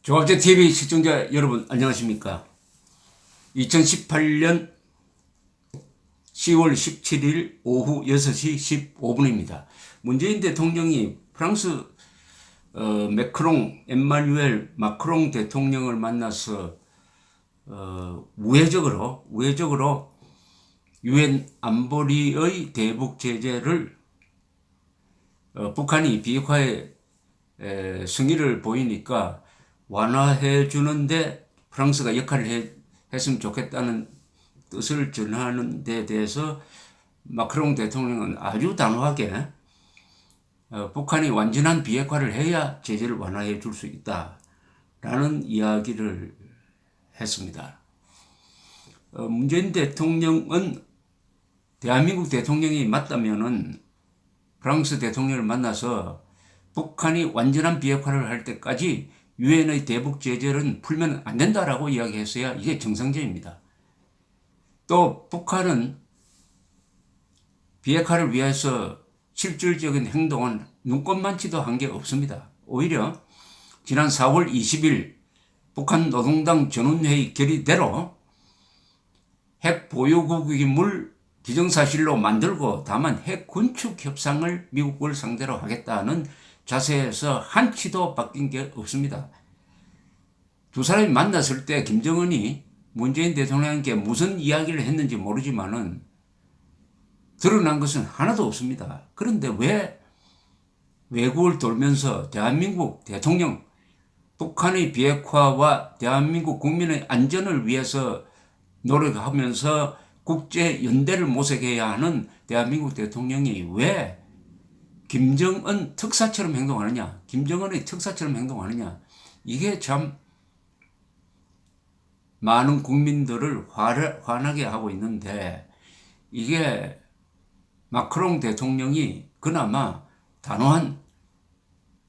조합제TV 시청자 여러분 안녕하십니까. 2018년 10월 17일 오후 6시 15분입니다. 문재인 대통령이 프랑스 엠마뉴엘 마크롱 대통령을 만나서 우회적으로 유엔 안보리의 대북 제재를 북한이 비핵화에 승의를 보이니까 완화해 주는데 프랑스가 역할을 했으면 좋겠다는 뜻을 전하는 데 대해서 마크롱 대통령은 아주 단호하게 북한이 완전한 비핵화를 해야 제재를 완화해 줄 수 있다라는 이야기를 했습니다. 문재인 대통령은 대한민국 대통령이 맞다면은 프랑스 대통령을 만나서 북한이 완전한 비핵화를 할 때까지 유엔의 대북 제재는 풀면 안 된다라고 이야기했어야 이게 정상적입니다. 또 북한은 비핵화를 위해서 실질적인 행동은 눈꼽만치도 한 게 없습니다. 오히려 지난 4월 20일 북한 노동당 전원회의 결의대로 핵 보유국임을 기정사실로 만들고 다만 핵 군축 협상을 미국을 상대로 하겠다는 자세에서 한치도 바뀐 게 없습니다. 두 사람이 만났을 때 김정은이 문재인 대통령께 무슨 이야기를 했는지 모르지만은 드러난 것은 하나도 없습니다. 그런데 왜 외국을 돌면서 대한민국 대통령 북한의 비핵화와 대한민국 국민의 안전을 위해서 노력하면서 국제 연대를 모색해야 하는 대한민국 대통령이 왜 김정은 특사처럼 행동하느냐, 김정은의 특사처럼 행동하느냐, 이게 참 많은 국민들을 화나게 하고 있는데, 이게 마크롱 대통령이 그나마 단호한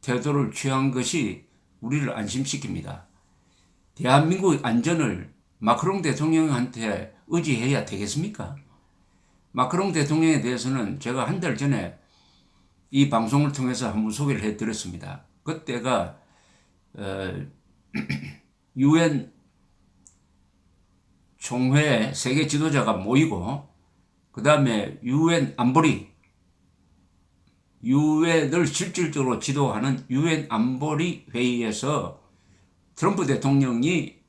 태도를 취한 것이 우리를 안심시킵니다. 대한민국 안전을 마크롱 대통령한테 의지해야 되겠습니까? 마크롱 대통령에 대해서는 제가 한 달 전에 이 방송을 통해서 한번 소개를 해드렸습니다. 그때가 유엔 총회에 세계 지도자가 모이고 그 다음에 유엔 안보리, 유엔을 실질적으로 지도하는 유엔 안보리 회의에서 트럼프 대통령이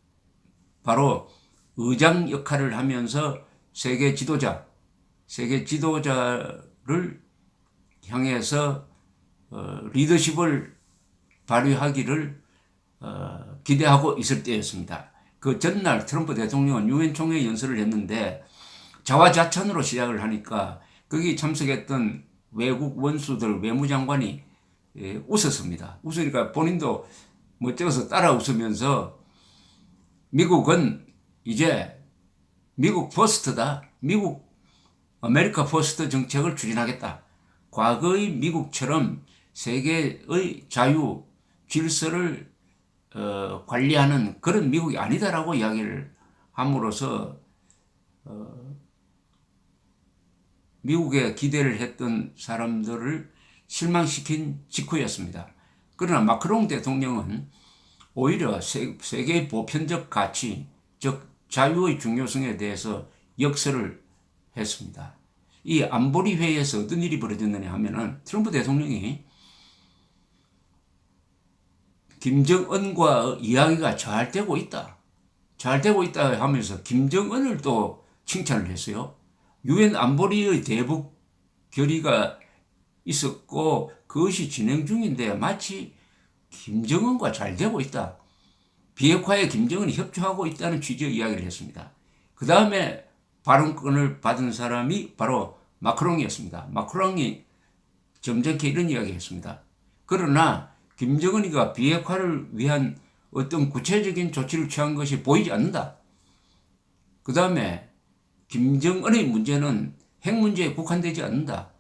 바로 의장 역할을 하면서 세계 지도자를 향해서 리더십을 발휘하기를 기대하고 있을 때였습니다. 그 전날 트럼프 대통령은 유엔 총회 연설을 했는데 자화자찬으로 시작을 하니까 거기 참석했던 외국 원수들 외무장관이 웃었습니다. 웃으니까 본인도 멋쩍어서 따라 웃으면서 미국은 이제 미국 퍼스트다. 아메리카 퍼스트 정책을 추진하겠다. 과거의 미국처럼 세계의 자유, 질서를 관리하는 그런 미국이 아니다라고 이야기를 함으로써 미국에 기대를 했던 사람들을 실망시킨 직후였습니다. 그러나 마크롱 대통령은 오히려 세계의 보편적 가치, 즉 자유의 중요성에 대해서 역설을 했습니다. 이 안보리 회의에서 어떤 일이 벌어졌느냐 하면은 트럼프 대통령이 김정은과 이야기가 잘 되고 있다 하면서 김정은을 또 칭찬을 했어요. 유엔 안보리의 대북 결의가 있었고 그것이 진행 중인데 마치 김정은과 잘 되고 있다. 비핵화에 김정은이 협조하고 있다는 취지의 이야기를 했습니다. 그 다음에 발언권을 받은 사람이 바로 마크롱이었습니다. 마크롱이 점잖게 이런 이야기를 했습니다. 그러나 김정은이가 비핵화를 위한 어떤 구체적인 조치를 취한 것이 보이지 않는다. 그 다음에 김정은의 문제는 핵 문제에 국한되지 않는다.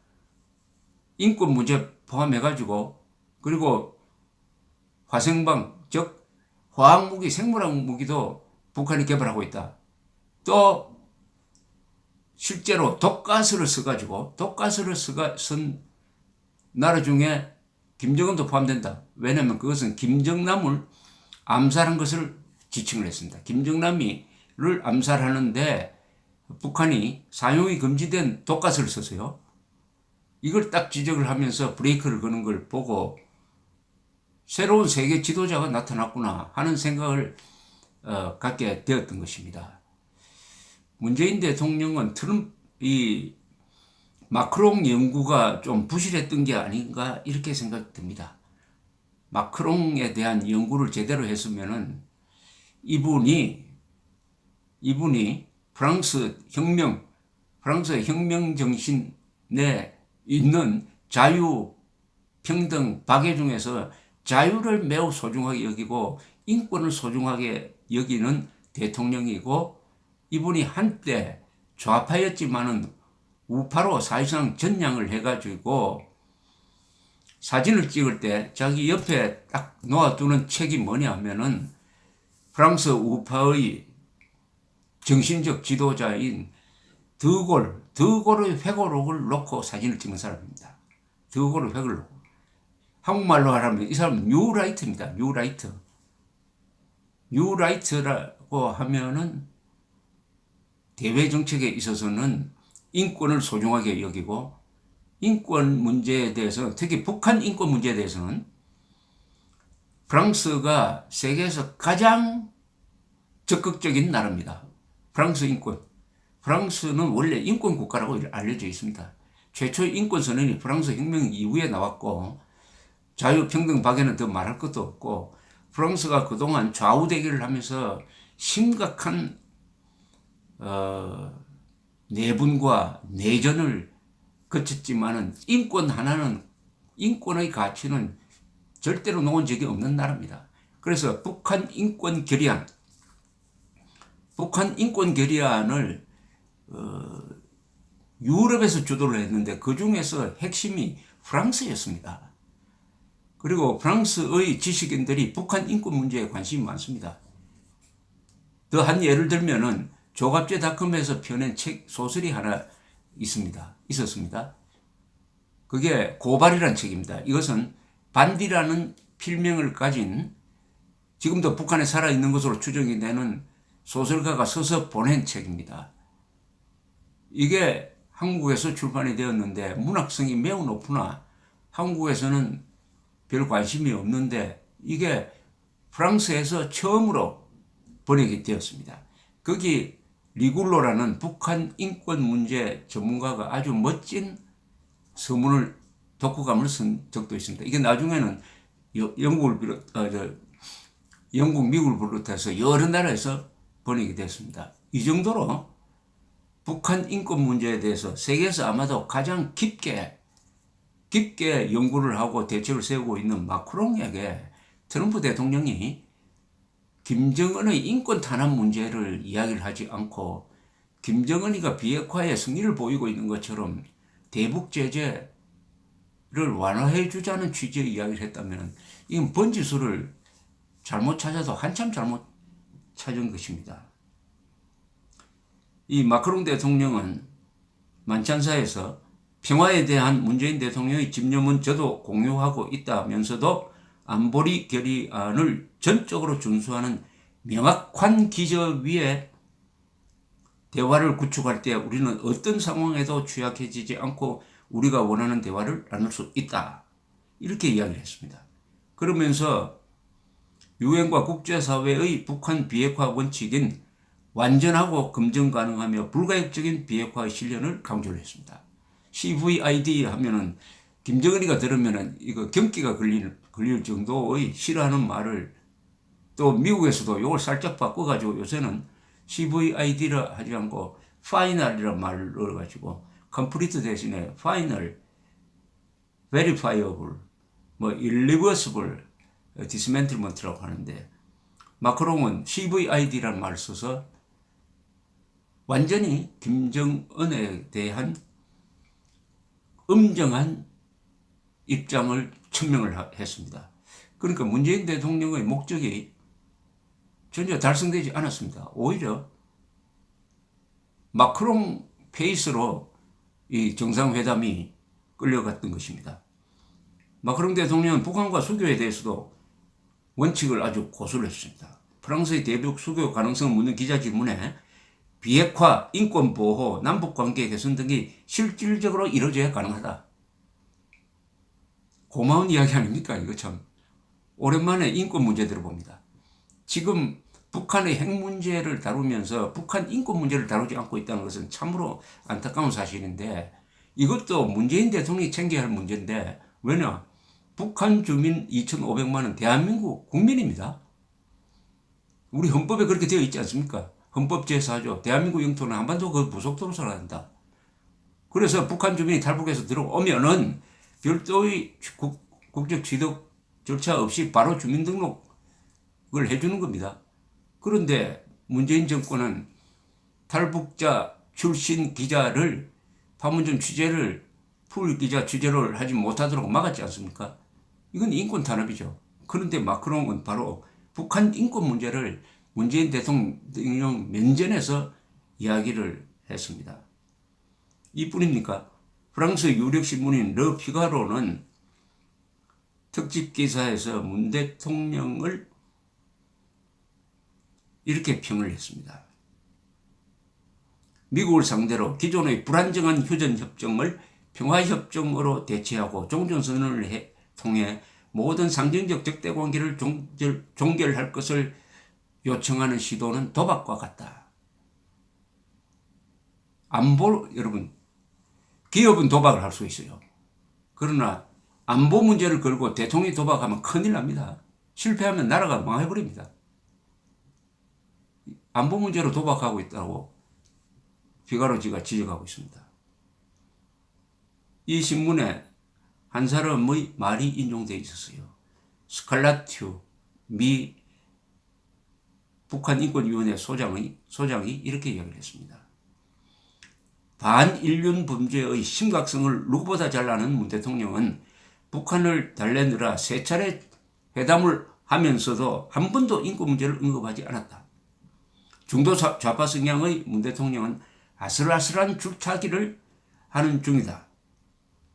인권 문제 포함해가지고 그리고 화생방 즉 화학무기, 생물학 무기도 북한이 개발하고 있다. 또 실제로 독가스를 쓴 나라 중에 김정은도 포함된다. 왜냐하면 그것은 김정남을 암살한 것을 지칭을 했습니다. 김정남이를 암살하는데 북한이 사용이 금지된 독가스를 써서요. 이걸 딱 지적을 하면서 브레이크를 거는 걸 보고 새로운 세계 지도자가 나타났구나 하는 생각을 갖게 되었던 것입니다. 문재인 대통령은 이 마크롱 연구가 좀 부실했던 게 아닌가 이렇게 생각됩니다. 마크롱에 대한 연구를 제대로 했으면은 이분이 프랑스의 혁명 정신에 있는 자유, 평등, 박애 중에서 자유를 매우 소중하게 여기고 인권을 소중하게 여기는 대통령이고, 이분이 한때 좌파였지만은 우파로 사실상 전향을 해가지고 사진을 찍을 때 자기 옆에 딱 놓아두는 책이 뭐냐 하면은 프랑스 우파의 정신적 지도자인 드골의 회고록을 놓고 사진을 찍은 사람입니다. 드골의 회고록. 한국말로 하라면 이 사람은 뉴라이트입니다. 뉴라이트라고 하면은 대외 정책에 있어서는 인권을 소중하게 여기고, 인권 문제에 대해서, 특히 북한 인권 문제에 대해서는 프랑스가 세계에서 가장 적극적인 나라입니다. 프랑스 인권. 프랑스는 원래 인권 국가라고 알려져 있습니다. 최초의 인권 선언이 프랑스 혁명 이후에 나왔고, 자유, 평등, 박애는 더 말할 것도 없고, 프랑스가 그동안 좌우 대결을 하면서 심각한 내분과 내전을 거쳤지만은 인권의 가치는 절대로 놓은 적이 없는 나라입니다. 그래서 북한 인권 결의안을 유럽에서 주도를 했는데 그 중에서 핵심이 프랑스였습니다. 그리고 프랑스의 지식인들이 북한 인권 문제에 관심이 많습니다. 더 한 예를 들면은 조갑제닷컴에서 펴낸 소설이 하나 있었습니다. 그게 고발이라는 책입니다. 이것은 반디라는 필명을 가진, 지금도 북한에 살아있는 것으로 추정이 되는 소설가가 써서 보낸 책입니다. 이게 한국에서 출판이 되었는데 문학성이 매우 높으나 한국에서는 별 관심이 없는데, 이게 프랑스에서 처음으로 번역이 되었습니다. 거기 리굴로라는 북한 인권 문제 전문가가 아주 멋진 서문을, 독후감을 쓴 적도 있습니다. 이게 나중에는 영국, 미국을 비롯해서 여러 나라에서 번역이 됐습니다. 이 정도로 북한 인권 문제에 대해서 세계에서 아마도 가장 깊게 연구를 하고 대책을 세우고 있는 마크롱에게 트럼프 대통령이 김정은의 인권 탄압 문제를 이야기를 하지 않고 김정은이가 비핵화의 승리를 보이고 있는 것처럼 대북 제재를 완화해 주자는 취지의 이야기를 했다면 이건 번지수를 잘못 찾아도 한참 잘못 찾은 것입니다. 이 마크롱 대통령은 만찬사에서 평화에 대한 문재인 대통령의 집념은 저도 공유하고 있다면서도 안보리 결의안을 전적으로 준수하는 명확한 기저 위에 대화를 구축할 때 우리는 어떤 상황에도 취약해지지 않고 우리가 원하는 대화를 나눌 수 있다. 이렇게 이야기를 했습니다. 그러면서 유엔과 국제사회의 북한 비핵화 원칙인 완전하고 검증 가능하며 불가역적인 비핵화의 실현을 강조를 했습니다. CVID 하면은 김정은이가 들으면은 이거 경기가 걸릴 정도의 싫어하는 말을, 또 미국에서도 이걸 살짝 바꿔가지고 요새는 CVID라 하지 않고 Final이라는 말을 넣어가지고 Complete 대신에 Final, Verifiable, Irreversible Dismantlement라고 하는데, 마크롱은 CVID라는 말을 써서 완전히 김정은에 대한 엄정한 입장을 천명을 했습니다. 그러니까 문재인 대통령의 목적이 전혀 달성되지 않았습니다. 오히려 마크롱 페이스로 이 정상회담이 끌려갔던 것입니다. 마크롱 대통령은 북한과 수교에 대해서도 원칙을 아주 고수를 했습니다. 프랑스의 대북 수교 가능성을 묻는 기자 질문에 비핵화, 인권보호, 남북관계 개선 등이 실질적으로 이루어져야 가능하다. 고마운 이야기 아닙니까? 이거 참. 오랜만에 인권 문제 들어봅니다. 지금 북한의 핵 문제를 다루면서 북한 인권 문제를 다루지 않고 있다는 것은 참으로 안타까운 사실인데 이것도 문재인 대통령이 챙겨야 할 문제인데 왜냐? 북한 주민 2,500만은 대한민국 국민입니다. 우리 헌법에 그렇게 되어 있지 않습니까? 헌법 제4조 대한민국 영토는 한반도 그 부속도로 살아간다. 그래서 북한 주민이 탈북해서 들어오면은 별도의 국적 취득 절차 없이 바로 주민등록을 해주는 겁니다. 그런데 문재인 정권은 탈북자 출신 기자를 판문점 취재를 풀 기자 취재를 하지 못하도록 막았지 않습니까? 이건 인권 탄압이죠. 그런데 마크롱은 바로 북한 인권 문제를 문재인 대통령 면전에서 이야기를 했습니다. 이뿐입니까? 프랑스 유력 신문인 르 피가로는 특집 기사에서 문 대통령을 이렇게 평을 했습니다. 미국을 상대로 기존의 불안정한 휴전협정을 평화협정으로 대체하고 종전선언을 통해 모든 상징적 적대관계를 종결할 것을 요청하는 시도는 도박과 같다. 여러분, 기업은 도박을 할 수 있어요. 그러나 안보 문제를 걸고 대통령이 도박하면 큰일 납니다. 실패하면 나라가 망해버립니다. 안보 문제로 도박하고 있다고 피가로지가 지적하고 있습니다. 이 신문에 한 사람의 말이 인용되어 있었어요. 스칼라튜 미 북한인권위원회 소장이 이렇게 이야기를 했습니다. 반인륜 범죄의 심각성을 누구보다 잘 아는 문 대통령은 북한을 달래느라 세 차례 회담을 하면서도 한 번도 인권 문제를 언급하지 않았다. 중도 좌파 성향의 문 대통령은 아슬아슬한 줄타기를 하는 중이다.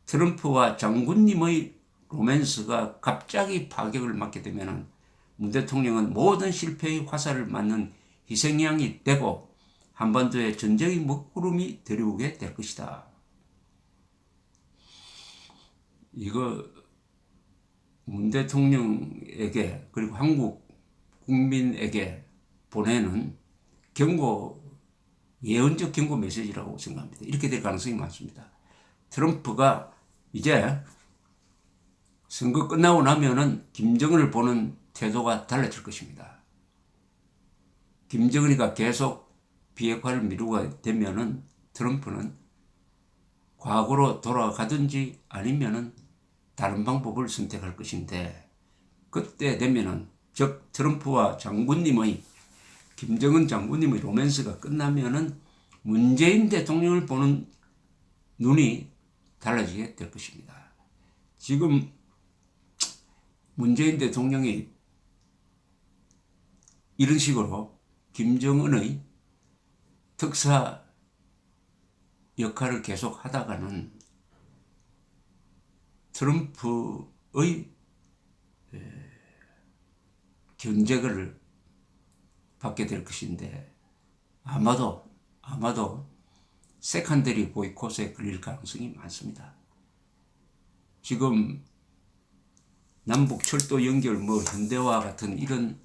트럼프와 장군님의 로맨스가 갑자기 파격을 맞게 되면 문 대통령은 모든 실패의 화살을 맞는 희생양이 되고 한반도의 전쟁의 먹구름이 들이오게 될 것이다. 이거 문 대통령에게 그리고 한국 국민에게 보내는 예언적 경고 메시지라고 생각합니다. 이렇게 될 가능성이 많습니다. 트럼프가 이제 선거 끝나고 나면은 김정은을 보는 태도가 달라질 것입니다. 김정은이가 계속 비핵화를 미루게 되면은 트럼프는 과거로 돌아가든지 아니면은 다른 방법을 선택할 것인데 그때 되면은 즉 트럼프와 김정은 장군님의 로맨스가 끝나면은 문재인 대통령을 보는 눈이 달라지게 될 것입니다. 지금 문재인 대통령이 이런 식으로 김정은의 특사 역할을 계속 하다가는 트럼프의 견제를 받게 될 것인데 아마도 세컨더리 보이콧에 걸릴 가능성이 많습니다. 지금 남북 철도 연결 현대화 같은 이런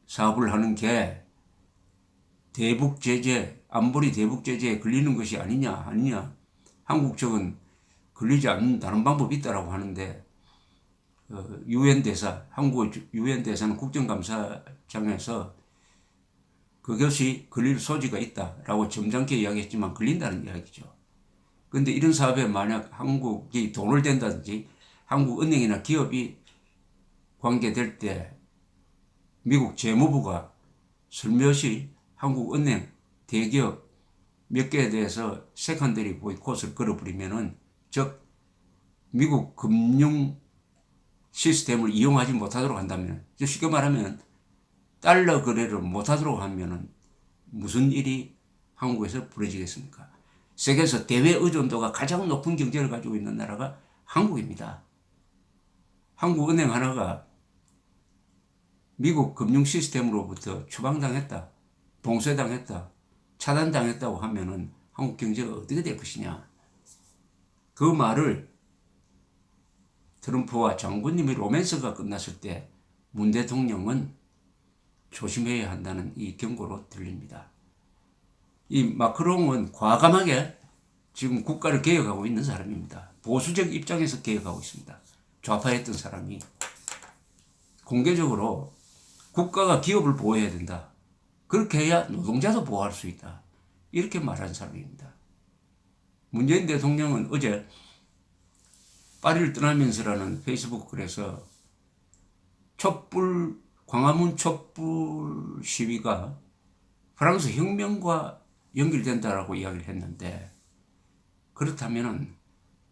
사업을 하는 게 대북 제재, 안보리 대북 제재에 걸리는 것이 아니냐. 한국 측은 걸리지 않는 다른 방법이 있다라고 하는데 유엔 대사, 한국의 유엔 대사는 국정감사장에서 그것이 걸릴 소지가 있다라고 점잖게 이야기했지만 걸린다는 이야기죠. 그런데 이런 사업에 만약 한국이 돈을 댄다든지 한국은행이나 기업이 관계될 때 미국 재무부가 슬며시 한국은행, 대기업 몇 개에 대해서 세컨더리 보이콧을 걸어버리면은 즉 미국 금융 시스템을 이용하지 못하도록 한다면 쉽게 말하면 달러 거래를 못하도록 하면은 무슨 일이 한국에서 벌어지겠습니까? 세계에서 대외 의존도가 가장 높은 경제를 가지고 있는 나라가 한국입니다. 한국은행 하나가 미국 금융 시스템으로부터 추방당했다, 봉쇄당했다, 차단당했다고 하면은 한국 경제가 어떻게 될 것이냐. 그 말을 트럼프와 장군님의 로맨스가 끝났을 때 문 대통령은 조심해야 한다는 이 경고로 들립니다. 이 마크롱은 과감하게 지금 국가를 개혁하고 있는 사람입니다. 보수적 입장에서 개혁하고 있습니다. 좌파였던 사람이 공개적으로 국가가 기업을 보호해야 된다. 그렇게 해야 노동자도 보호할 수 있다. 이렇게 말한 사람입니다. 문재인 대통령은 어제 파리를 떠나면서라는 페이스북 글에서 광화문 촛불 시위가 프랑스 혁명과 연결된다라고 이야기를 했는데, 그렇다면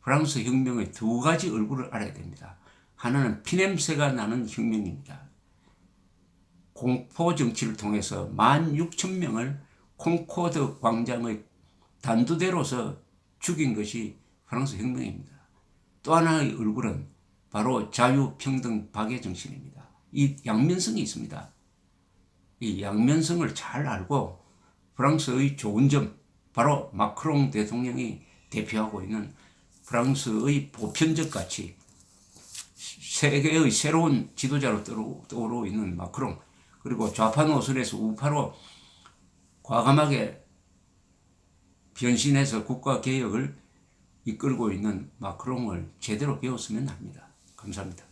프랑스 혁명의 두 가지 얼굴을 알아야 됩니다. 하나는 피냄새가 나는 혁명입니다. 공포 정치를 통해서 16,000명을 콩코드 광장의 단두대로서 죽인 것이 프랑스 혁명입니다. 또 하나의 얼굴은 바로 자유평등 박애 정신입니다. 이 양면성이 있습니다. 이 양면성을 잘 알고 프랑스의 좋은 점, 바로 마크롱 대통령이 대표하고 있는 프랑스의 보편적 가치, 세계의 새로운 지도자로 떠오르고 있는 마크롱, 그리고 좌파 노선에서 우파로 과감하게 변신해서 국가 개혁을 이끌고 있는 마크롱을 제대로 배웠으면 합니다. 감사합니다.